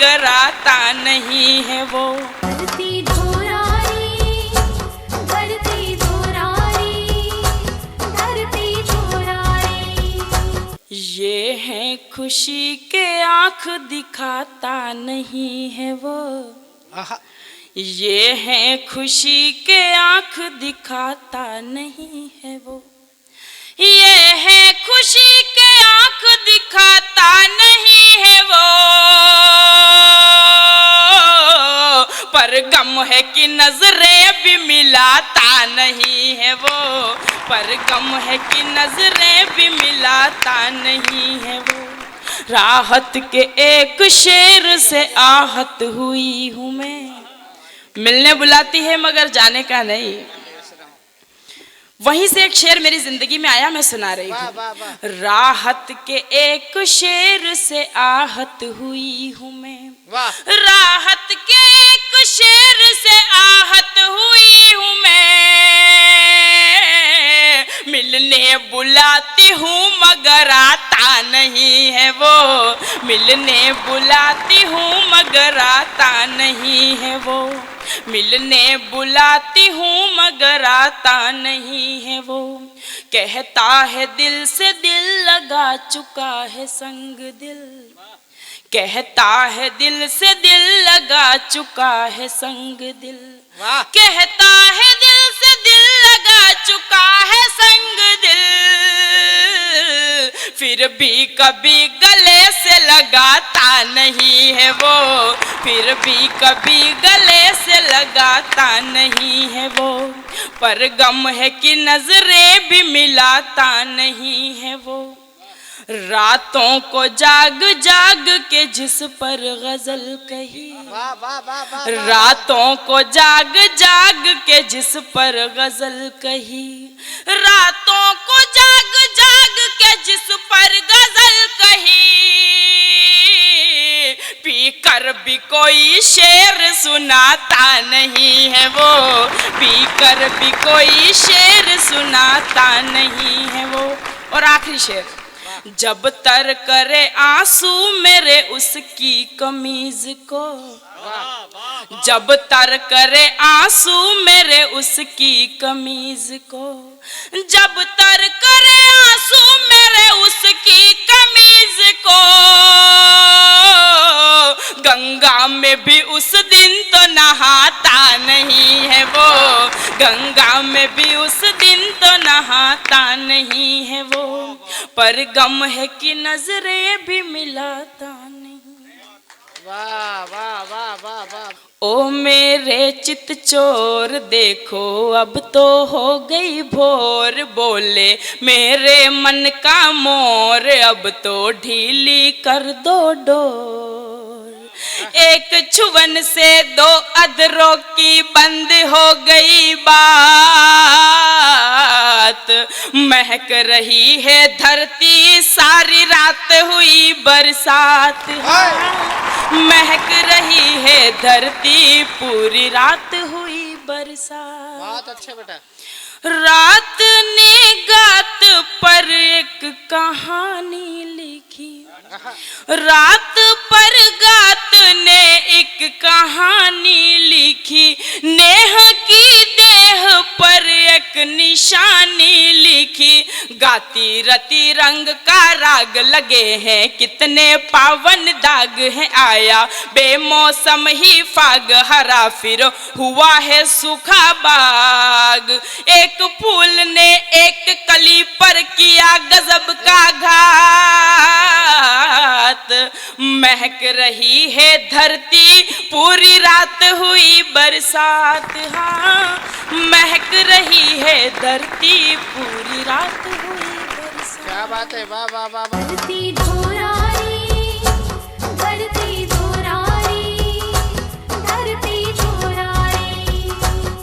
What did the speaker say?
मगर आता नहीं है वो। धरती धोरारी, धरती धोरारी, धरती धोरारी। ये है खुशी के आंख दिखाता नहीं है वो। ये है खुशी के आंख दिखाता नहीं है वो। ये है खुशी के आंख दिखाता नहीं है वो, पर गम है कि नजरें भी मिलाता नहीं है वो। पर गम है कि नजरें भी मिलाता नहीं है वो। राहत के एक शेर से आहत हुई हूँ मैं, मिलने बुलाती है मगर जाने का नहीं। वहीं से एक शेर मेरी जिंदगी में आया, मैं सुना रही हूँ। राहत के एक शेर से आहत हुई हूँ मैं, राहत के एक शेर से आहत हुई हूँ मैं। मिलने बुलाती हूँ मगर आता नहीं है वो। मिलने बुलाती हूँ मगर आता नहीं है वो। मिलने बुलाती हूँ मगर आता नहीं है वो। कहता है दिल से दिल लगा चुका है संग दिल। कहता है दिल से दिल लगा चुका है संग दिल। कहता है दिल से दिल लगा चुका है संग दिल। फिर भी कभी गले से लगाता नहीं है वो। फिर भी कभी गले से लगाता नहीं है वो। पर गम है कि नजरें भी मिलाता नहीं है वो। रातों को जाग जाग के जिस पर गजल कही, रातों को जाग जाग के जिस पर गजल कही, रातों को जाग जाग के जिस पर गजल कही। पी कर भी कोई शेर सुनाता नहीं है वो। पी कर भी कोई शेर सुनाता नहीं है वो। और आखिरी शेर। जब तर करे आंसू मेरे उसकी कमीज को, जब तर करे आंसू मेरे उसकी कमीज को, जब तर करे आंसू मेरे उसकी कमीज को, गंगा में भी उस दिन तो नहाता नहीं है वो। गंगा में भी उस दिन तो नहाता नहीं है वो। पर गम है कि नजरें भी मिलाता नहीं। वाह वाह वाह वाह वाह। ओ मेरे चित चोर देखो अब तो हो गई भोर, बोले मेरे मन का मोर अब तो ढीली कर दो डोर। एक छुवन से दो अधरों की बंद हो गई बात। महक रही है धरती सारी रात हुई बरसात। महक रही है धरती पूरी रात हुई बरसात। बहुत अच्छे बेटा। रात ने गात पर एक कहानी लिखी, रात पर गात ने एक कहानी लिखी। नेह की देह पर एक निशानी लिखी। गाती रती रंग का राग लगे हैं कितने पावन दाग हैं। आया बेमौसम ही फाग हरा फिर हुआ है सूखा बाग। एक फूल ने एक कली पर किया गजब का घात। महक रही है धरती पूरी रात हुई बरसात। हाँ महक रही है धरती पूरी रात हुई बरसात। क्या बात है। वाह वाह वाह वाह। धरती धोरा